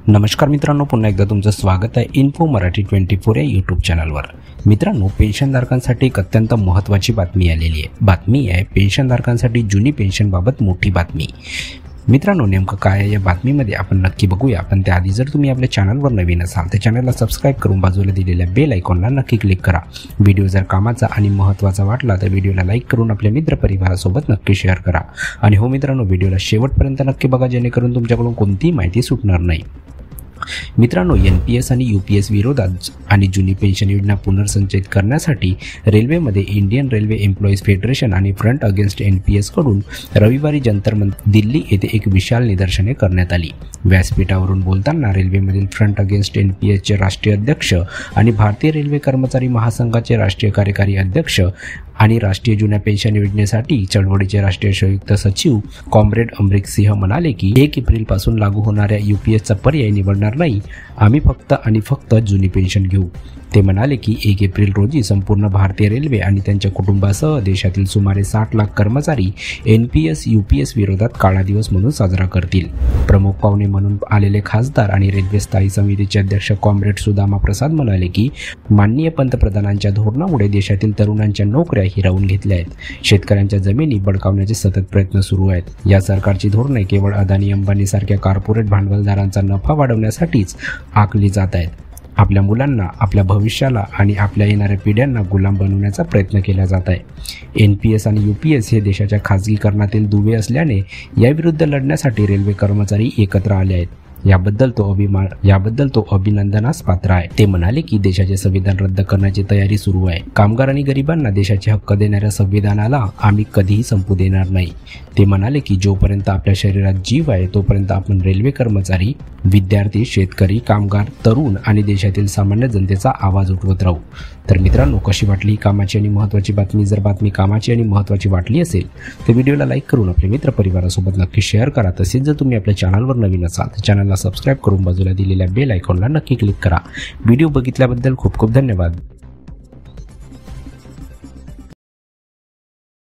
नमस्कार मित्रांनो, पुन्हा एकदा तुमचं स्वागत आहे इन्फो मराठी 24 या यूट्यूब चॅनलवर। मित्रांनो, पेन्शनधारकांसाठी एक अत्यंत महत्त्वाची बातमी आलेली आहे। बातमी आहे पेन्शनधारकांसाठी जुनी पेन्शनबाबत मोठी बातमी। मित्रांनो, नेमकं काय आहे या बातमीमध्ये आपण नक्की बघूया। पण त्याआधी जर तुम्ही आपल्या चॅनलवर नवीन असाल तर चॅनलला सबस्क्राईब करून बाजूला दिलेल्या बेल आयकॉनला नक्की क्लिक करा। व्हिडिओ जर कामाचा आणि महत्त्वाचा वाटला तर व्हिडिओला लाईक करून आपल्या मित्रपरिवारासोबत नक्की शेअर करा। आणि हो मित्रांनो, व्हिडिओला शेवटपर्यंत नक्की बघा, जेणेकरून तुमच्याकडून कोणतीही माहिती सुटणार नाही। मित्रांनो, NPS आणि UPS विरोधात आणि जुनी पेन्शन योजना पुनर्संचयित करण्यासाठी रेल्वेमध्ये इंडियन रेल्वे एम्प्लॉईज फेडरेशन आणि फ्रंट अगेन्स्ट NPS कडून रविवारी जंतर मंतर दिल्ली येथे एक विशाल निदर्शने करण्यात आली। व्यासपीठावरून बोलताना रेल्वेमधील फ्रंट अगेन्स्ट NPS चे राष्ट्रीय अध्यक्ष आणि भारतीय रेल्वे कर्मचारी महासंघाचे राष्ट्रीय कार्यकारी अध्यक्ष आणि राष्ट्रीय जुन्या पेन्शन योजनेसाठी चळवळीचे राष्ट्रीय संयुक्त सचिव कॉम्रेड अमरिक सिंह म्हणाले की 1 एप्रिलपासून लागू होणाऱ्या UPSचा पर्याय निवडणार नाही, आम्ही फक्त आणि फक्त जुनी पेन्शन घेऊ। ते म्हणाले की 1 एप्रिल रोजी संपूर्ण भारतीय रेल्वे आणि त्यांच्या कुटुंबासह देशातील सुमारे 60 लाख कर्मचारी NPS UPS विरोधात काळा दिवस म्हणून साजरा करतील। प्रमुख पाहुणे म्हणून आलेले खासदार आणि रेल्वे स्थायी समितीचे अध्यक्ष कॉम्रेड सुदामा प्रसाद म्हणाले की माननीय पंतप्रधानांच्या धोरणामुळे देशातील तरुणांच्या नोकऱ्या हिरावून घेतल्या आहेत। शेतकऱ्यांच्या जमिनी बळकावण्याचे सतत प्रयत्न सुरू आहेत। या सरकारची धोरणे केवळ अदानी अंबानी सारख्या कॉर्पोरेट भांडवलदारांचा नफा वाढवण्यासाठीच आखली जात आहेत। आपल्या मुलांना, आपल्या भविष्याला आणि आपल्या येणाऱ्या पिढ्यांना गुलाम बनवण्याचा प्रयत्न केला जात आहे। NPS आणि UPS हे देशाच्या खाजगीकरणातील दुवे असल्याने याविरुद्ध लढण्यासाठी रेल्वे कर्मचारी एकत्र आले आहेत। याबद्दल तो अभिनंदनास पात्र आहे। ते म्हणाले की देशाचे संविधान रद्द करण्याची तयारी सुरू आहे। कामगार आणि गरिबांना देशाचे हक्क देणाऱ्या संविधानाला आम्ही कधीही संपू देणार नाही। ते म्हणाले की जोपर्यंत आपल्या शरीरात जीव आहे तोपर्यंत आपण रेल्वे कर्मचारी, विद्यार्थी, शेतकरी, कामगार, तरुण आणि देशातील सामान्य जनतेचा आवाज उठवत राहू। तर मित्रांनो, कशी वाटली ही कामाची आणि महत्त्वाची बातमी? जर बातमी कामाची आणि महत्त्वाची वाटली असेल तर व्हिडिओला लाईक करून आपल्या मित्रपरिवारासोबत नक्की शेअर करा। तसेच जर तुम्ही आपल्या चॅनलवर नवीन असाल तर चॅनलला सबस्क्राईब करून बाजूला दिलेल्या बेल आयकॉनला नक्की क्लिक करा। व्हिडिओ बघितल्याबद्दल खूप खूप धन्यवाद।